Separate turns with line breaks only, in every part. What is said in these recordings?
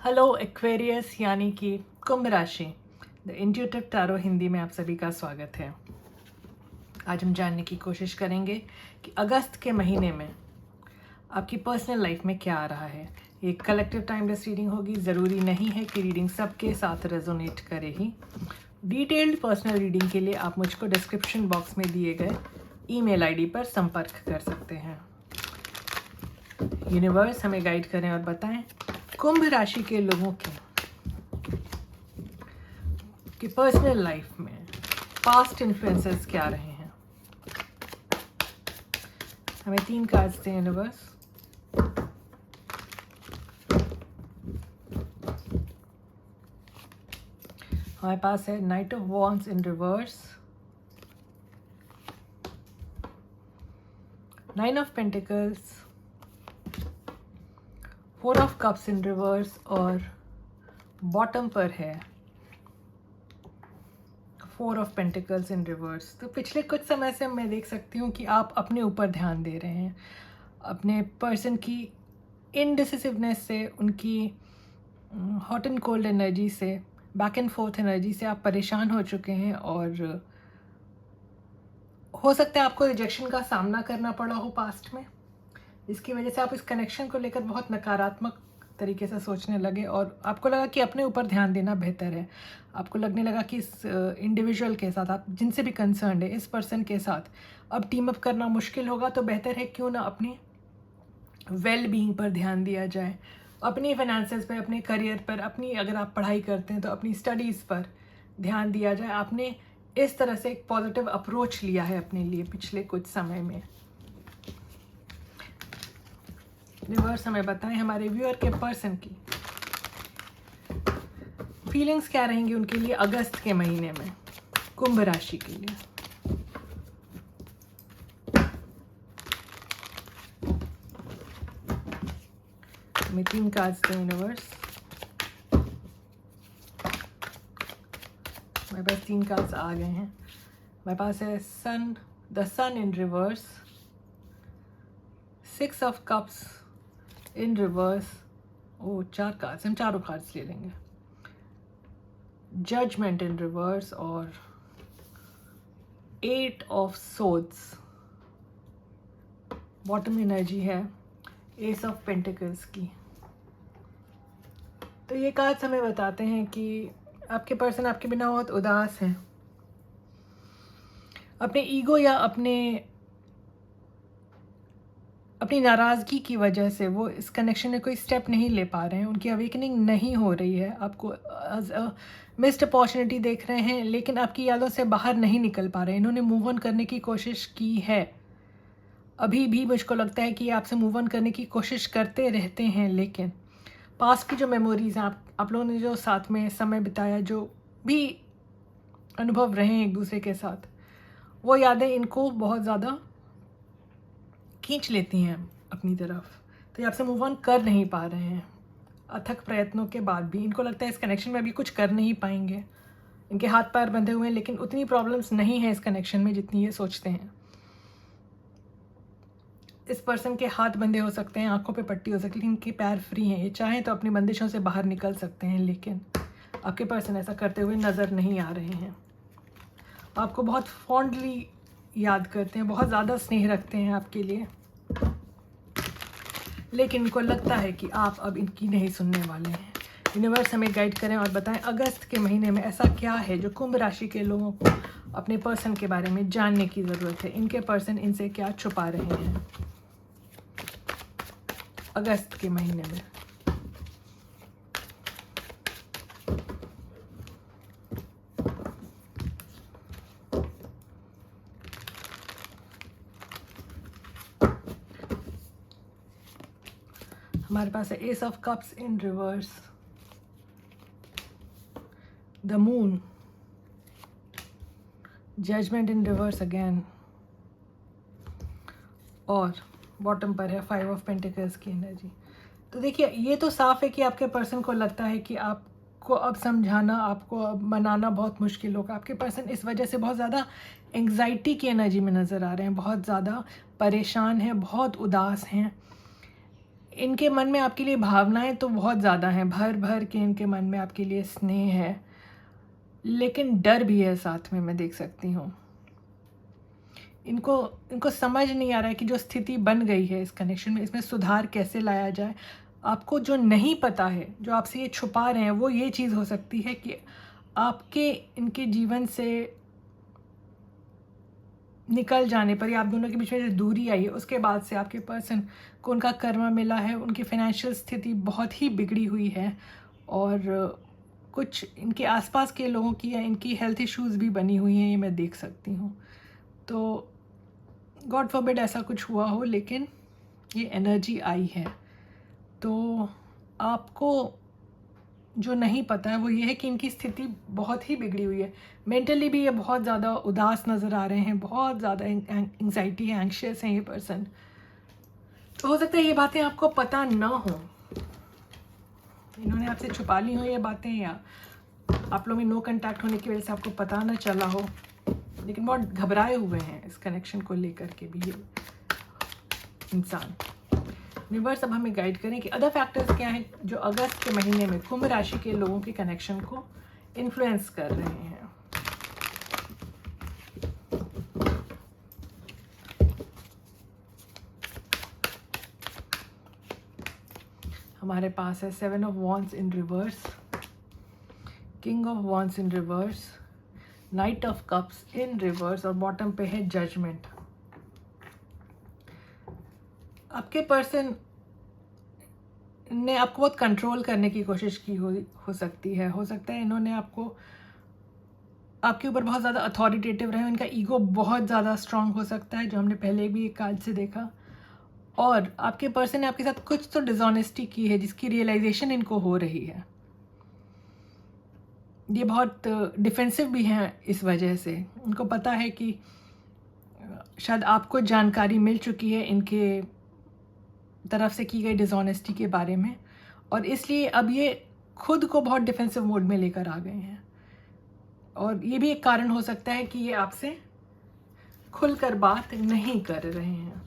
Hello Aquarius यानी कि कुंभ राशि। द इंट्यूटिव टैरो हिंदी में आप सभी का स्वागत है। आज हम जानने की कोशिश करेंगे कि अगस्त के महीने में आपकी पर्सनल लाइफ में क्या आ रहा है। ये कलेक्टिव टाइमलेस रीडिंग होगी। ज़रूरी नहीं है कि रीडिंग सबके साथ रेजोनेट करे ही। डिटेल्ड पर्सनल रीडिंग के लिए आप मुझको डिस्क्रिप्शन बॉक्स में दिए गए ईमेल आईडी पर संपर्क कर सकते हैं। यूनिवर्स हमें गाइड करें और बताएं कुंभ राशि के लोगों की पर्सनल लाइफ में पास्ट इन्फ्लुएंसेस क्या रहे हैं। हमें 3 कार्ड्स दें यूनिवर्स। हमारे पास है night of wands in reverse, 9 of pentacles, 4 of cups in reverse और बॉटम पर है 4 ऑफ पेंटिकल्स इन रिवर्स। तो पिछले कुछ समय से मैं देख सकती हूँ कि आप अपने ऊपर ध्यान दे रहे हैं। अपने पर्सन की इनडिसिसिवनेस से, उनकी हॉट एंड कोल्ड एनर्जी से, बैक एंड फोर्थ एनर्जी से आप परेशान हो चुके हैं और हो सकता है आपको रिजेक्शन का सामना करना पड़ा हो पास्ट में, जिसकी वजह से आप इस कनेक्शन को लेकर बहुत नकारात्मक तरीके से सोचने लगे और आपको लगा कि अपने ऊपर ध्यान देना बेहतर है। आपको लगने लगा कि इस इंडिविजुअल के साथ, आप जिनसे भी कंसर्न है, इस पर्सन के साथ अब टीम अप करना मुश्किल होगा, तो बेहतर है क्यों ना अपनी वेल बीइंग पर ध्यान दिया जाए, अपनी फाइनेंसेस पर, अपने करियर पर, अपनी, अगर आप पढ़ाई करते हैं तो अपनी स्टडीज़ पर ध्यान दिया जाए। आपने इस तरह से एक पॉजिटिव अप्रोच लिया है अपने लिए पिछले कुछ समय में। रिवर्स हमें बताएं हमारे व्यूअर के पर्सन की फीलिंग्स क्या रहेंगी उनके लिए अगस्त के महीने में, कुंभ राशि के लिए। हमें 3 कार्ड्स दें यूनिवर्स। मेरे पास 3 कार्ड्स आ गए हैं। मेरे पास है the sun in reverse, 6 of cups in reverse. ओ 4 कार्ड्स, हम चारों कार्ड्स ले लेंगे। जजमेंट इन रिवर्स और 8 ऑफ सोड्स। बॉटम एनर्जी है एस ऑफ पेंटिकल्स की। तो ये कार्ड्स हमें बताते हैं कि आपके पर्सन आपके बिना बहुत उदास हैं। अपने ईगो या अपनी नाराज़गी की वजह से वो इस कनेक्शन में कोई स्टेप नहीं ले पा रहे हैं। उनकी अवेकनिंग नहीं हो रही है। आपको मिस्ड अपॉर्चुनिटी देख रहे हैं, लेकिन आपकी यादों से बाहर नहीं निकल पा रहे हैं। इन्होंने मूव ऑन करने की कोशिश की है, अभी भी मुझको लगता है कि आपसे मूव ऑन करने की कोशिश करते रहते हैं, लेकिन पास्ट की जो मेमोरीज़ हैं, आप लोगों ने जो साथ में समय बिताया, जो भी अनुभव रहे हैं एक दूसरे के साथ, वो यादें इनको बहुत ज़्यादा खींच लेती हैं अपनी तरफ। तो ये आपसे मूव ऑन कर नहीं पा रहे हैं। अथक प्रयत्नों के बाद भी इनको लगता है इस कनेक्शन में अभी कुछ कर नहीं पाएंगे। इनके हाथ पैर बंधे हुए हैं, लेकिन उतनी प्रॉब्लम्स नहीं है इस कनेक्शन में जितनी ये सोचते हैं। इस पर्सन के हाथ बंधे हो सकते हैं, आंखों पे पट्टी हो सकती है, इनके पैर फ्री हैं। ये चाहें तो अपनी बंदिशों से बाहर निकल सकते हैं, लेकिन आपके पर्सन ऐसा करते हुए नज़र नहीं आ रहे हैं। आपको बहुत फॉन्डली याद करते हैं, बहुत ज़्यादा स्नेह रखते हैं आपके लिए, लेकिन इनको लगता है कि आप अब इनकी नहीं सुनने वाले हैं। यूनिवर्स हमें गाइड करें और बताएं अगस्त के महीने में ऐसा क्या है जो कुंभ राशि के लोगों को अपने पर्सन के बारे में जानने की ज़रूरत है। इनके पर्सन इनसे क्या छुपा रहे हैं अगस्त के महीने में। हमारे पास है ace of cups in reverse, the moon, judgement in reverse again, और बॉटम पर है 5 ऑफ पेंटिकल्स की एनर्जी। तो देखिए, ये तो साफ है कि आपके पर्सन को लगता है कि आपको अब समझाना, आपको अब मनाना बहुत मुश्किल होगा। आपके पर्सन इस वजह से बहुत ज़्यादा एंग्जाइटी की एनर्जी में नज़र आ रहे हैं, बहुत ज़्यादा परेशान हैं, बहुत उदास हैं। इनके मन में आपके लिए भावनाएं तो बहुत ज़्यादा हैं, भर भर के इनके मन में आपके लिए स्नेह है, लेकिन डर भी है साथ में, मैं देख सकती हूँ। इनको इनको समझ नहीं आ रहा है कि जो स्थिति बन गई है इस कनेक्शन में, इसमें सुधार कैसे लाया जाए। आपको जो नहीं पता है, जो आपसे ये छुपा रहे हैं, वो ये चीज़ हो सकती है कि आपके इनके जीवन से निकल जाने पर या आप दोनों के बीच में जो दूरी आई है उसके बाद से आपके पर्सन को उनका कर्मा मिला है, उनकी फाइनेंशियल स्थिति बहुत ही बिगड़ी हुई है, और कुछ इनके आसपास के लोगों की या इनकी हेल्थ इश्यूज़ भी बनी हुई हैं, ये मैं देख सकती हूँ। तो गॉड फॉरबिड ऐसा कुछ हुआ हो, लेकिन ये एनर्जी आई है। तो आपको जो नहीं पता है वो ये है कि इनकी स्थिति बहुत ही बिगड़ी हुई है। मेंटली भी ये बहुत ज़्यादा उदास नज़र आ रहे हैं, बहुत ज़्यादा एंग्जाइटी है, एंग्शियस हैं ये पर्सन। तो हो सकता है ये बातें आपको पता ना हो, इन्होंने आपसे छुपा ली हो ये बातें, या आप लोग में नो कांटेक्ट होने की वजह से आपको पता ना चला हो, लेकिन बहुत घबराए हुए हैं इस कनेक्शन को लेकर के भी ये इंसान। यूनिवर्स अब हमें गाइड करें कि अदर फैक्टर्स क्या हैं जो अगस्त के महीने में कुंभ राशि के लोगों के कनेक्शन को इन्फ्लुएंस कर रहे हैं। हमारे पास है 7 of wands in reverse, king of wands in reverse, night of cups in reverse, और बॉटम पे है जजमेंट। आपके पर्सन ने आपको बहुत कंट्रोल करने की कोशिश की हो सकती है। हो सकता है इन्होंने आपके ऊपर बहुत ज़्यादा अथॉरिटेटिव रहे, इनका ईगो बहुत ज़्यादा स्ट्रांग हो सकता है, जो हमने पहले भी एक कार्ड से देखा। और आपके पर्सन ने आपके साथ कुछ तो डिसऑनेस्टी की है जिसकी रियलाइजेशन इनको हो रही है। ये बहुत डिफेंसिव भी हैं इस वजह से। उनको पता है कि शायद आपको जानकारी मिल चुकी है इनके तरफ से की गई डिसऑनेस्टी के बारे में, और इसलिए अब ये खुद को बहुत डिफेंसिव मोड में लेकर आ गए हैं। और ये भी एक कारण हो सकता है कि ये आपसे खुलकर बात नहीं कर रहे हैं।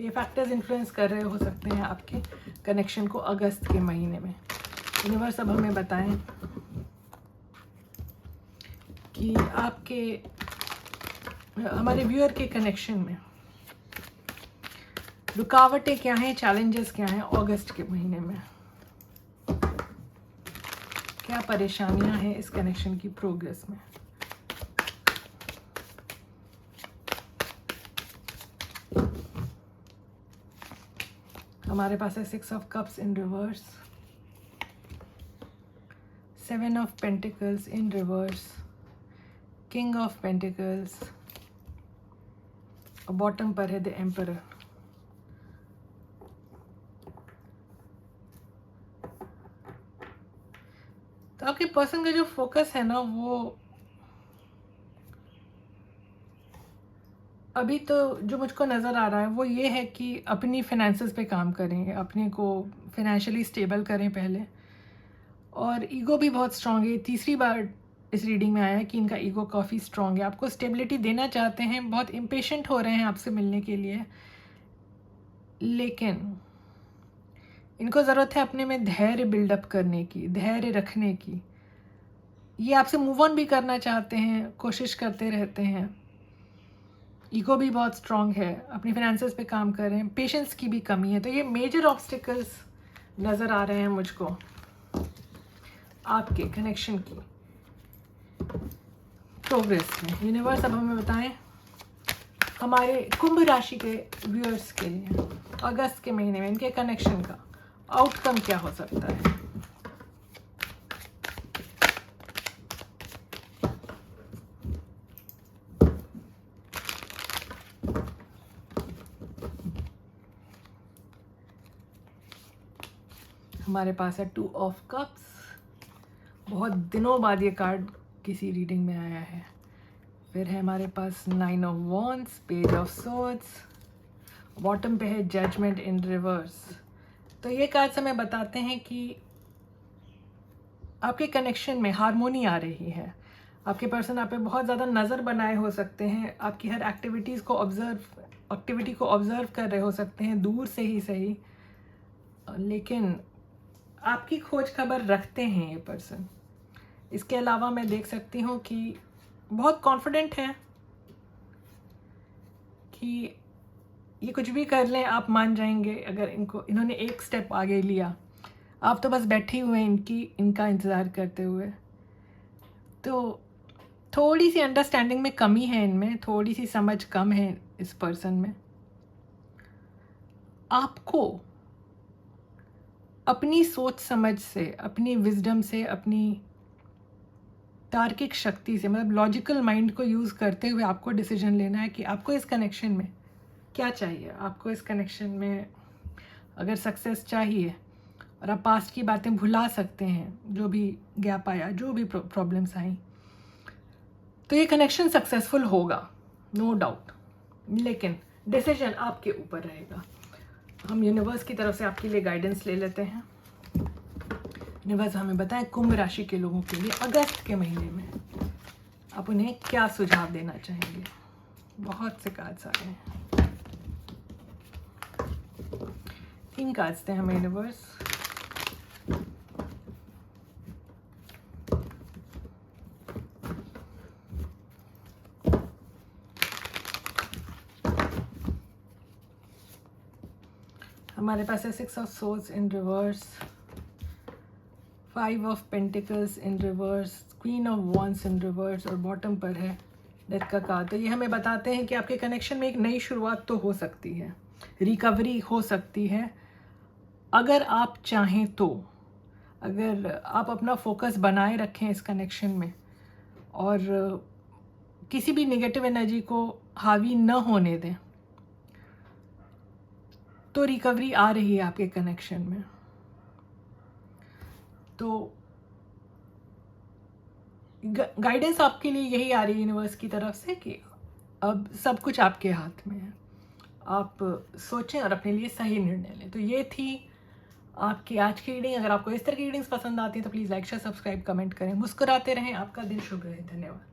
ये फैक्टर्स इन्फ्लुएंस कर रहे हो सकते हैं आपके कनेक्शन को अगस्त के महीने में। यूनिवर्स अब हमें बताएं कि आपके हमारे व्यूअर के कनेक्शन में रुकावटें क्या हैं, चैलेंजेस क्या हैं अगस्त के महीने में, क्या परेशानियां हैं इस कनेक्शन की प्रोग्रेस में। हमारे पास है 6 of cups in reverse, 7 of pentacles in reverse, king of pentacles, और बॉटम पर है द एम्परर। तो आपके पर्सन का जो फोकस है ना, वो अभी तो जो मुझको नज़र आ रहा है वो ये है कि अपनी फाइनेंसेस पे काम करें, अपने को फाइनेंशियली स्टेबल करें पहले। और ईगो भी बहुत स्ट्रांग है, तीसरी बार इस रीडिंग में आया है कि इनका ईगो काफ़ी स्ट्रांग है, आपको स्टेबिलिटी देना चाहते हैं, बहुत इम्पेशेंट हो रहे हैं आपसे मिलने के लिए, लेकिन इनको ज़रूरत है अपने में धैर्य बिल्डअप करने की, धैर्य रखने की। ये आपसे मूव ऑन भी करना चाहते हैं, कोशिश करते रहते हैं, ईगो भी बहुत स्ट्रांग है, अपनी फाइनेंसेस पे काम कर रहे हैं, पेशेंस की भी कमी है। तो ये मेजर ऑब्स्टिकल्स नज़र आ रहे हैं मुझको आपके कनेक्शन की प्रोग्रेस में। यूनिवर्स अब हमें बताएं हमारे कुंभ राशि के व्यूअर्स के लिए अगस्त के महीने में इनके कनेक्शन का आउटकम क्या हो सकता है। हमारे पास है 2 ऑफ कप्स, बहुत दिनों बाद ये कार्ड किसी रीडिंग में आया है। फिर है हमारे पास 9 of wands, page of swords, bottom पे है जजमेंट इन रिवर्स। तो ये कार्ड्स हमें बताते हैं कि आपके कनेक्शन में हारमोनी आ रही है। आपके पर्सन आप पे बहुत ज़्यादा नज़र बनाए हो सकते हैं, आपकी हर एक्टिविटी को ऑब्जर्व कर रहे हो सकते हैं, दूर से ही सही। लेकिन आपकी खोज खबर रखते हैं ये पर्सन। इसके अलावा मैं देख सकती हूँ कि बहुत कॉन्फिडेंट है कि ये कुछ भी कर लें आप मान जाएंगे। अगर इन्होंने एक स्टेप आगे लिया, आप तो बस बैठे हुए हैं इनका इंतज़ार करते हुए। तो थोड़ी सी अंडरस्टैंडिंग में कमी है इनमें, थोड़ी सी समझ कम है इस पर्सन में। आपको अपनी सोच समझ से, अपनी विजडम से, अपनी तार्किक शक्ति से, मतलब लॉजिकल माइंड को यूज़ करते हुए आपको डिसीजन लेना है कि आपको इस कनेक्शन में क्या चाहिए। आपको इस कनेक्शन में अगर सक्सेस चाहिए और आप पास्ट की बातें भुला सकते हैं, जो भी गैप आया, जो भी प्रॉब्लम्स आई, तो ये कनेक्शन सक्सेसफुल होगा, नो डाउट। लेकिन डिसीजन आपके ऊपर रहेगा। हम यूनिवर्स की तरफ से आपके लिए गाइडेंस ले लेते हैं। यूनिवर्स हमें बताएं कुंभ राशि के लोगों के लिए अगस्त के महीने में आप उन्हें क्या सुझाव देना चाहेंगे। बहुत से कार्ड्स आ गए हैं। 3 कार्ड्स थे हमें यूनिवर्स। हमारे पास है 6 of swords in reverse, 5 of pentacles in reverse, queen of wands in reverse और बॉटम पर है डेथ का कार्ड। तो ये हमें बताते हैं कि आपके कनेक्शन में एक नई शुरुआत तो हो सकती है, रिकवरी हो सकती है अगर आप चाहें तो। अगर आप अपना फोकस बनाए रखें इस कनेक्शन में और किसी भी नेगेटिव एनर्जी को हावी न होने दें, तो रिकवरी आ रही है आपके कनेक्शन में। तो गाइडेंस आपके लिए यही आ रही है यूनिवर्स की तरफ से कि अब सब कुछ आपके हाथ में है। आप सोचें और अपने लिए सही निर्णय लें। तो ये थी आपकी आज की रीडिंग। अगर आपको इस तरह की रीडिंग्स पसंद आती हैं तो please like share subscribe comment करें। मुस्कुराते रहें। आपका दिन शुभ रहे। धन्यवाद।